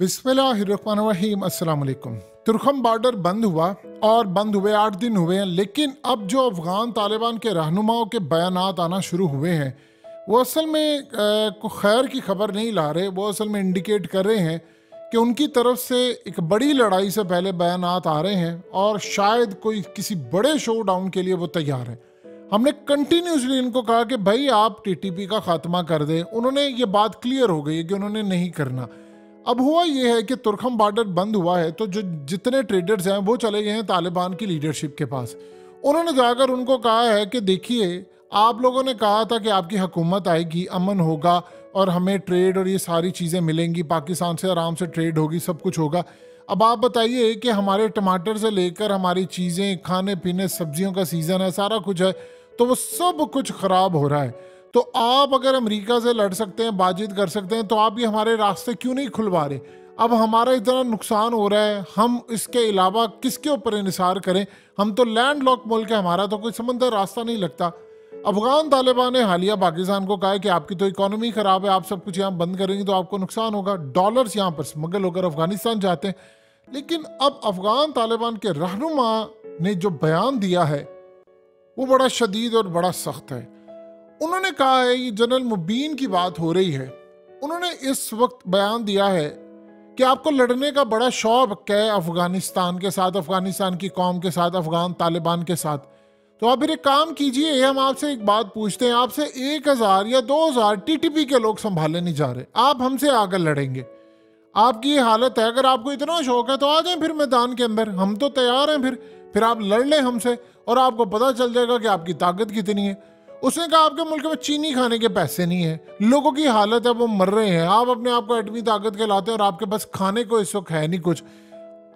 बिस्मिल्लाहिर्रहमानिर्रहीम। अस्सलाम वालेकुम। तुर्खम बॉर्डर बंद हुआ और बंद हुए 8 दिन हुए हैं, लेकिन अब जो अफगान तालिबान के रहनुमाओं के बयानात आना शुरू हुए हैं वो असल में खैर की खबर नहीं ला रहे। वो असल में इंडिकेट कर रहे हैं कि उनकी तरफ से एक बड़ी लड़ाई से पहले बयानात आ रहे हैं और शायद कोई किसी बड़े शो डाउन के लिए वो तैयार है। हमने कंटिन्यूसली इनको कहा कि भाई आप टीटीपी का खात्मा कर दें। उन्होंने ये बात क्लियर हो गई है कि उन्होंने नहीं करना। अब हुआ ये है कि तुर्खम बॉर्डर बंद हुआ है तो जो जितने ट्रेडर्स हैं वो चले गए हैं तालिबान की लीडरशिप के पास। उन्होंने जाकर उनको कहा है कि देखिए, आप लोगों ने कहा था कि आपकी हुकूमत आएगी, अमन होगा और हमें ट्रेड और ये सारी चीज़ें मिलेंगी, पाकिस्तान से आराम से ट्रेड होगी, सब कुछ होगा। अब आप बताइए कि हमारे टमाटर से लेकर हमारी चीज़ें, खाने पीने, सब्जियों का सीज़न है, सारा कुछ है, तो वो सब कुछ ख़राब हो रहा है। तो आप अगर अमेरिका से लड़ सकते हैं, बातचीत कर सकते हैं, तो आप ये हमारे रास्ते क्यों नहीं खुलवा रहे? अब हमारा इतना नुकसान हो रहा है, हम इसके अलावा किसके ऊपर इंहिसार करें? हम तो लैंड लॉक मुल्क है, हमारा तो कोई समंदर रास्ता नहीं लगता। अफगान तालिबान ने हालिया पाकिस्तान को कहा है कि आपकी तो इकोनॉमी ख़राब है, आप सब कुछ यहाँ बंद करेंगे तो आपको नुकसान होगा, डॉलर्स यहाँ पर स्मगल होकर अफगानिस्तान जाते हैं। लेकिन अब अफगान तालिबान के रहनुमा ने जो बयान दिया है वो बड़ा शदीद और बड़ा सख्त है। उन्होंने कहा है, ये जनरल मुबीन की बात हो रही है, उन्होंने इस वक्त बयान दिया है कि आपको लड़ने का बड़ा शौक है अफगानिस्तान के साथ, अफगानिस्तान की कौम के साथ, अफगान तालिबान के साथ। तो आप फिर एक काम कीजिए, हम आपसे एक बात पूछते हैं, आपसे 1000 या 2000 टीटीपी के लोग संभाले नहीं जा रहे, आप हमसे आकर लड़ेंगे। आपकी ये हालत है, अगर आपको इतना शौक है तो आ जाएं फिर मैदान के अंदर, हम तो तैयार हैं। फिर आप लड़ लें हमसे और आपको पता चल जाएगा कि आपकी ताकत कितनी है। उसने कहा आपके मुल्क में चीनी खाने के पैसे नहीं है, लोगों की हालत है वो मर रहे हैं, आप अपने आप को एटमी ताकत कहलाते हैं और आपके पास खाने को इस वक्त है नहीं कुछ,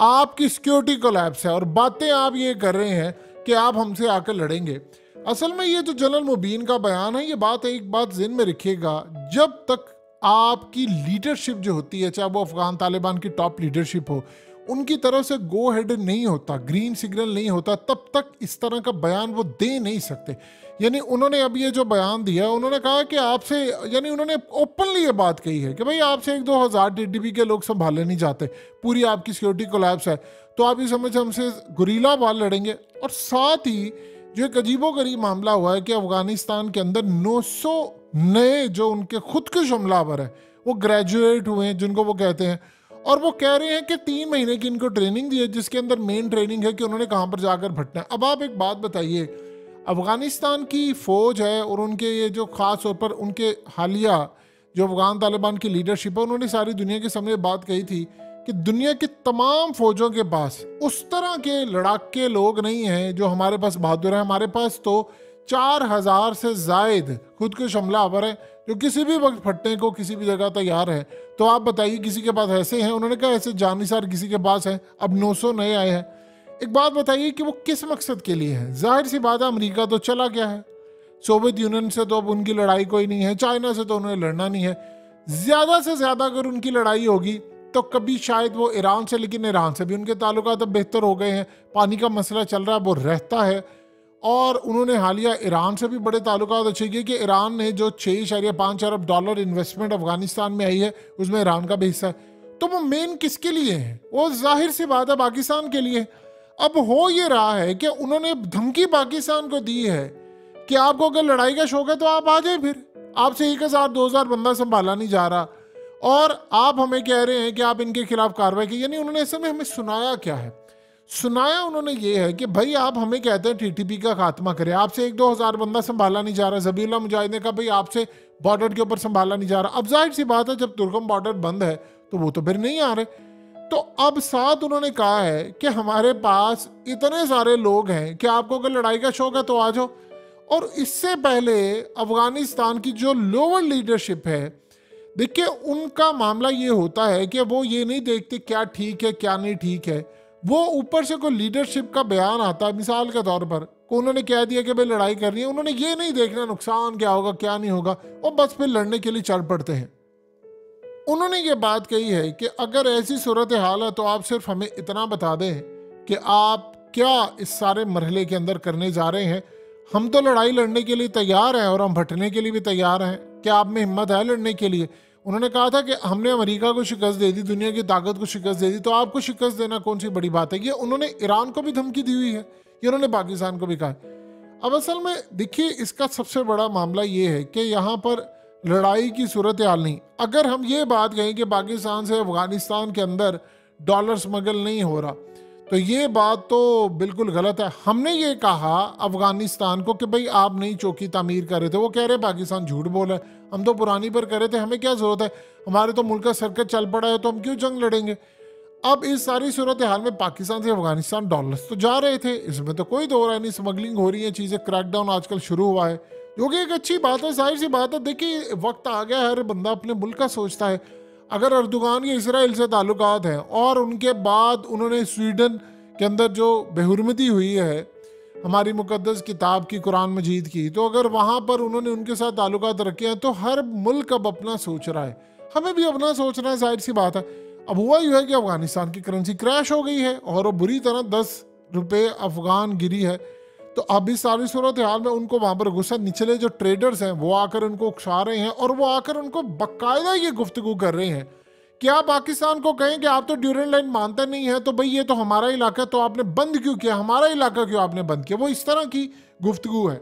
आपकी सिक्योरिटी कोलैप्स है और बातें आप ये कर रहे हैं कि आप हमसे आकर लड़ेंगे। असल में ये जो जनरल मुबीन का बयान है, ये बात एक बात ज़हन में रखिएगा, जब तक आपकी लीडरशिप जो होती है, चाहे वो अफगान तालिबान की टॉप लीडरशिप हो, उनकी तरफ से गो हेड नहीं होता, ग्रीन सिग्नल नहीं होता, तब तक इस तरह का बयान वो दे नहीं सकते। यानी उन्होंने अब ये जो बयान दिया, उन्होंने कहा कि आपसे, यानी उन्होंने ओपनली ये बात कही है कि भाई आपसे 1-2 हज़ार टीटीपी के लोग संभाले नहीं जाते, पूरी आपकी सिक्योरिटी कोलैप्स है, तो आप ये समझ हमसे गुरीला वार लड़ेंगे। और साथ ही जो एक अजीबोगरीब मामला हुआ है कि अफगानिस्तान के अंदर 900 नए जो उनके खुद के हमलावर हैं वो ग्रेजुएट हुए हैं, जिनको वो कहते हैं, और वो कह रहे हैं कि 3 महीने की इनको ट्रेनिंग दी है, जिसके अंदर मेन ट्रेनिंग है कि उन्होंने कहाँ पर जाकर भटना है। अब आप एक बात बताइए, अफगानिस्तान की फ़ौज है और उनके ये जो ख़ास तौर पर उनके हालिया जो अफगान तालिबान की लीडरशिप है, उन्होंने सारी दुनिया के सामने बात कही थी कि दुनिया की तमाम फ़ौजों के पास उस तरह के लड़ाके लोग नहीं हैं जो हमारे पास बहादुर हैं। हमारे पास तो 4000 से ज़ायद खुद के हमलावर हैं जो किसी भी वक्त फटने को किसी भी जगह तैयार है। तो आप बताइए किसी के पास ऐसे हैं? उन्होंने कहा ऐसे जानिसार किसी के पास हैं। अब 900 नए आए हैं। एक बात बताइए कि वो किस मकसद के लिए है? जाहिर सी बात है, अमेरिका तो चला गया है, सोवियत यूनियन से तो अब उनकी लड़ाई कोई नहीं है, चाइना से तो उन्हें लड़ना नहीं है। ज़्यादा से ज़्यादा अगर उनकी लड़ाई होगी तो कभी शायद वो ईरान से, लेकिन ईरान से भी उनके ताल्लुकात अब बेहतर हो गए हैं, पानी का मसला चल रहा है वो रहता है। और उन्होंने हालिया ईरान से भी बड़े ताल्लुकात अच्छे किए कि ईरान ने जो 6.5 अरब डॉलर इन्वेस्टमेंट अफगानिस्तान में आई है, उसमें ईरान का भी हिस्सा है। तो वो मेन किसके लिए है? वो जाहिर सी बात है पाकिस्तान के लिए। अब हो ये रहा है कि उन्होंने धमकी पाकिस्तान को दी है कि आपको अगर लड़ाई का शौक है तो आप आ जाए, फिर आपसे 1000-2000 बंदा संभाला नहीं जा रहा और आप हमें कह रहे हैं कि आप इनके खिलाफ कार्रवाई की। यानी उन्होंने इस समय हमें सुनाया क्या है? सुनाया उन्होंने ये है कि भाई आप हमें कहते हैं टीटीपी का खात्मा करें, आपसे 1-2 हज़ार बंदा संभाला नहीं जा रहा। ज़बीहुल्लाह मुजाहिद ने कहा भाई आपसे बॉर्डर के ऊपर संभाला नहीं जा रहा। अब जाहिर सी बात है, जब तुर्कम बॉर्डर बंद है तो वो तो फिर नहीं आ रहे। तो अब साथ उन्होंने कहा है कि हमारे पास इतने सारे लोग हैं कि आपको अगर लड़ाई का शौक है तो आ जाओ। और इससे पहले अफगानिस्तान की जो लोअर लीडरशिप है, देखिए उनका मामला ये होता है कि वो ये नहीं देखते क्या ठीक है क्या नहीं ठीक है। वो ऊपर से कोई लीडरशिप का बयान आता है, मिसाल के तौर पर उन्होंने कह दिया कि भाई लड़ाई करनी है, उन्होंने ये नहीं देखना नुकसान क्या होगा क्या नहीं होगा, और बस फिर लड़ने के लिए चल पड़ते हैं। उन्होंने ये बात कही है कि अगर ऐसी सूरत हाल है तो आप सिर्फ हमें इतना बता दें कि आप क्या इस सारे मरहले के अंदर करने जा रहे हैं। हम तो लड़ाई लड़ने के लिए तैयार हैं और हम भटने के लिए भी तैयार हैं। क्या आप में हिम्मत है लड़ने के लिए? उन्होंने कहा था कि हमने अमेरिका को शिकस्त दे दी, दुनिया की ताकत को शिकस्त दे दी, तो आपको शिकस्त देना कौन सी बड़ी बात है। ये उन्होंने ईरान को भी धमकी दी हुई है, ये उन्होंने पाकिस्तान को भी कहा है। अब असल में देखिए, इसका सबसे बड़ा मामला ये है कि यहाँ पर लड़ाई की सूरत हाल नहीं। अगर हम ये बात कहें कि पाकिस्तान से अफगानिस्तान के अंदर डॉलर स्मगल नहीं हो रहा, तो ये बात तो बिल्कुल गलत है। हमने ये कहा अफगानिस्तान को कि भाई आप नई चौकी तामीर कर रहे थे, वो कह रहे पाकिस्तान झूठ बोला है, हम तो पुरानी पर कर रहे थे, हमें क्या जरूरत है, हमारे तो मुल्क का सर्कट चल पड़ा है, तो हम क्यों जंग लड़ेंगे। अब इस सारी सूरत हाल में पाकिस्तान से अफगानिस्तान डॉलर्स तो जा रहे थे, इसमें तो कोई दो राय नहीं, स्मगलिंग हो रही है, चीज़ें क्रैकडाउन आजकल शुरू हुआ है, जो कि एक अच्छी बात है, जाहिर सी बात है। देखिए वक्त आ गया, हर बंदा अपने मुल्क का सोचता है। अगर अर्दुगान के इसराइल से ताल्लुकात हैं और उनके बाद उन्होंने स्वीडन के अंदर जो बेहुरमती हुई है हमारी मुकद्दस किताब की, कुरान मजीद की, तो अगर वहाँ पर उन्होंने उनके साथ ताल्लुकात रखे हैं, तो हर मुल्क अब अपना सोच रहा है, हमें भी अपना सोचना है, जाहिर सी बात है। अब हुआ यूँ है कि अफगानिस्तान की करेंसी क्रैश हो गई है और वो बुरी तरह 10 रुपये अफगान गिरी है। तो अब इस सारी सूरत हाल में उनको वहाँ पर गुस्सा, निचले जो ट्रेडर्स हैं वो आकर उनको उकसा रहे हैं और वो आकर उनको बाकायदा ये गुफ्तगू कर रहे हैं कि आप पाकिस्तान को कहें कि आप तो ड्यूरेंट लाइन मानते नहीं है, तो भाई ये तो हमारा इलाका है, तो आपने बंद क्यों किया, हमारा इलाका क्यों आपने बंद किया, वो इस तरह की गुफ्तगू है।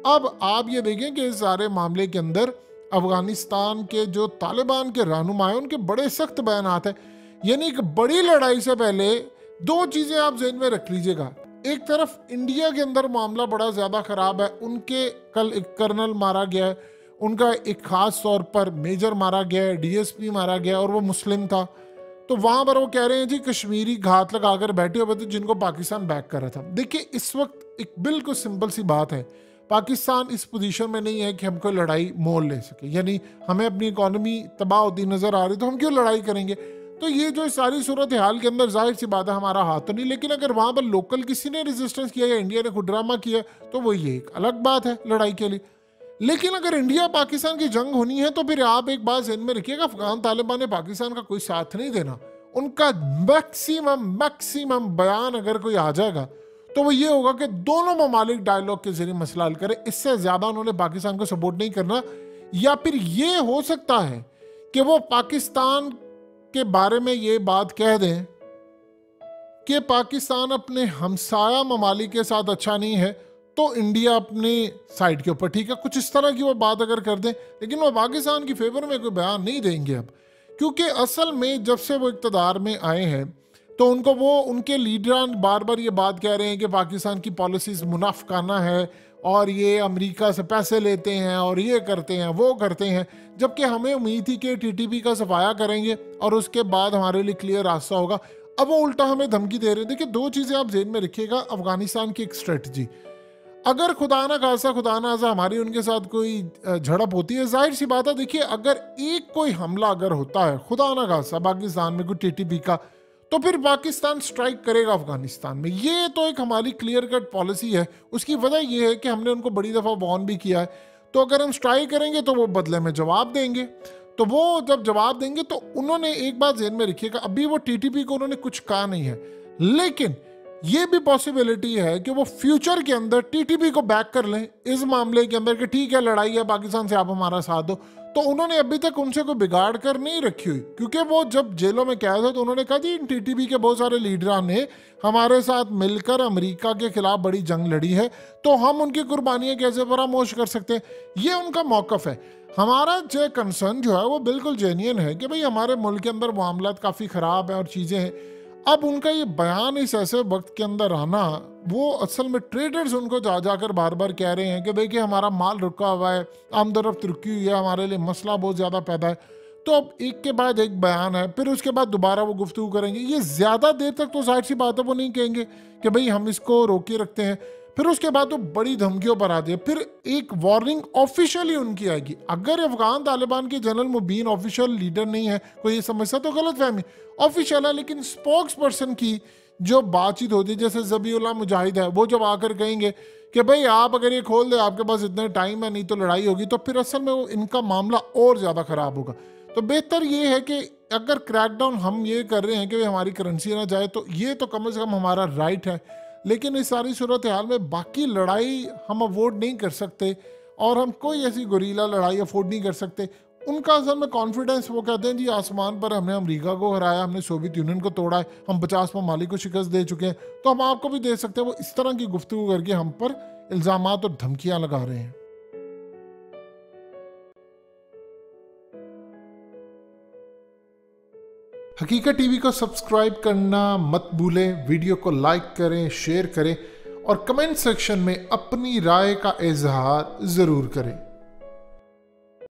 अब आप ये देखें कि इस सारे मामले के अंदर अफगानिस्तान के जो तालिबान के रहनुमा हैं उनके बड़े सख्त बयानात हैं। यानी एक बड़ी लड़ाई से पहले दो चीज़ें आप ज़हन में रख लीजिएगा। एक तरफ इंडिया के अंदर मामला बड़ा ज़्यादा ख़राब है, उनके कल एक कर्नल मारा गया है, उनका एक ख़ास तौर पर मेजर मारा गया है, डीएसपी मारा गया और वो मुस्लिम था। तो वहाँ पर वो कह रहे हैं जी कश्मीरी घात लगा कर बैठे हुए थे जिनको पाकिस्तान बैक कर रहा था। देखिए इस वक्त एक बिल्कुल सिंपल सी बात है, पाकिस्तान इस पोजीशन में नहीं है कि हम कोई लड़ाई मोल ले सके, यानी हमें अपनी इकॉनमी तबाह होती नज़र आ रही तो हम क्यों लड़ाई करेंगे। तो ये जो सारी सूरत हाल के अंदर जाहिर सी बात है हमारा हाथ तो नहीं, लेकिन अगर वहाँ पर लोकल किसी ने रेजिस्टेंस किया या इंडिया ने खुद ड्रामा किया तो वो ये एक अलग बात है लड़ाई के लिए। लेकिन अगर इंडिया पाकिस्तान की जंग होनी है तो फिर आप एक बात ज़हन में रखिएगा, अफगान तालिबान ने पाकिस्तान का कोई साथ नहीं देना। उनका मैक्सिमम बयान अगर कोई आ जाएगा तो वो ये होगा कि दोनों ममालिक डायलॉग के जरिए मसला हल करें, इससे ज़्यादा उन्होंने पाकिस्तान को सपोर्ट नहीं करना। या फिर ये हो सकता है कि वो पाकिस्तान के बारे में ये बात कह दें कि पाकिस्तान अपने हमसाया ममालिक के साथ अच्छा नहीं है तो इंडिया अपने साइड के ऊपर ठीक है, कुछ इस तरह की वो बात अगर कर दें, लेकिन वो पाकिस्तान की फेवर में कोई बयान नहीं देंगे अब। क्योंकि असल में जब से वो इक़्तिदार में आए हैं तो उनको वो उनके लीडरान बार बार ये बात कह रहे हैं कि पाकिस्तान की पॉलिसीज़ मुनाफिकाना है और ये अमेरिका से पैसे लेते हैं और ये करते हैं वो करते हैं, जबकि हमें उम्मीद थी कि टीटीपी का सफाया करेंगे और उसके बाद हमारे लिए क्लियर रास्ता होगा। अब वो उल्टा हमें धमकी दे रहे हैं। देखिए दो चीज़ें आप जेन में रखिएगा, अफगानिस्तान की एक स्ट्रेटजी, अगर खुदा ना खासा हमारी उनके साथ कोई झड़प होती है, जाहिर सी बात है, देखिए अगर एक कोई हमला अगर होता है खुदा ना खासा पाकिस्तान में कोई टीटीपी का, तो फिर पाकिस्तान स्ट्राइक करेगा अफगानिस्तान में। ये तो एक हमारी क्लियर कट पॉलिसी है। उसकी वजह यह है कि हमने उनको बड़ी दफ़ा वार्न भी किया है, तो अगर हम स्ट्राइक करेंगे तो वो बदले में जवाब देंगे। तो वो जब जवाब देंगे तो उन्होंने एक बात ज़हन में रखिएगा, अभी वो टीटीपी को उन्होंने कुछ कहा नहीं है, लेकिन ये भी पॉसिबिलिटी है कि वो फ्यूचर के अंदर टीटीपी को बैक कर लें इस मामले के अंदर कि ठीक है लड़ाई है पाकिस्तान से, आप हमारा साथ दो। तो उन्होंने अभी तक उनसे कोई बिगाड़ कर नहीं रखी हुई, क्योंकि वो जब जेलों में कैद थे तो उन्होंने कहा जी इन टीटीपी के बहुत सारे लीडरान ने हमारे साथ मिलकर अमेरिका के खिलाफ बड़ी जंग लड़ी है, तो हम उनकी कुर्बानियाँ कैसे फरामोश कर सकते हैं। ये उनका मौकफ है। हमारा जो कंसर्न जो है वो बिल्कुल जेन्युइन है कि भाई हमारे मुल्क के अंदर मामला काफ़ी ख़राब है और चीज़ें हैं। अब उनका ये बयान इस ऐसे वक्त के अंदर आना, वो असल में ट्रेडर्स उनको जा जाकर बार बार कह रहे हैं कि देखिए हमारा माल रुका हुआ है, आमदरफ्त रुकी हुई है, हमारे लिए मसला बहुत ज़्यादा पैदा है। तो अब एक के बाद एक बयान है, फिर उसके बाद दोबारा वो गुफ्तगू करेंगे। ये ज़्यादा देर तक तो जाहिर सी बात है वो नहीं कहेंगे कि भाई हम इसको रोके रखते हैं, फिर उसके बाद वो बड़ी धमकियों पर आते हैं। फिर एक वार्निंग ऑफिशियली उनकी आएगी। अगर अफगान तालिबान के जनरल मुबीन ऑफिशियल लीडर नहीं है, कोई ये समझता तो गलत फहमी, ऑफिशियल है, लेकिन स्पोक्स पर्सन की जो बातचीत होती है, जैसे ज़बीउल्लाह मुजाहिद है, वो जब आकर कहेंगे कि भाई आप अगर ये खोल दे, आपके पास इतना टाइम है, नहीं तो लड़ाई होगी, तो फिर असल में वो इनका मामला और ज़्यादा ख़राब होगा। तो बेहतर ये है कि अगर क्रैकडाउन हम ये कर रहे हैं कि हमारी करेंसी ना जाए, तो ये तो कम से कम हमारा राइट है। लेकिन इस सारी सूरत हाल में बाकी लड़ाई हम अवॉइड नहीं कर सकते और हम कोई ऐसी गुरीला लड़ाई अफोर्ड नहीं कर सकते। उनका असल में कॉन्फिडेंस, वो कहते हैं जी आसमान पर हमने अमेरिका को हराया, हमने सोवियत यूनियन को तोड़ा है, हम 50 ममालिक को शिकस्त दे चुके हैं, तो हम आपको भी दे सकते हैं। वो इस तरह की गुफ्तगू करके हम पर इल्ज़ामात और धमकियां लगा रहे हैं। हकीकत टीवी को सब्सक्राइब करना मत भूलें, वीडियो को लाइक करें, शेयर करें और कमेंट सेक्शन में अपनी राय का इजहार ज़रूर करें।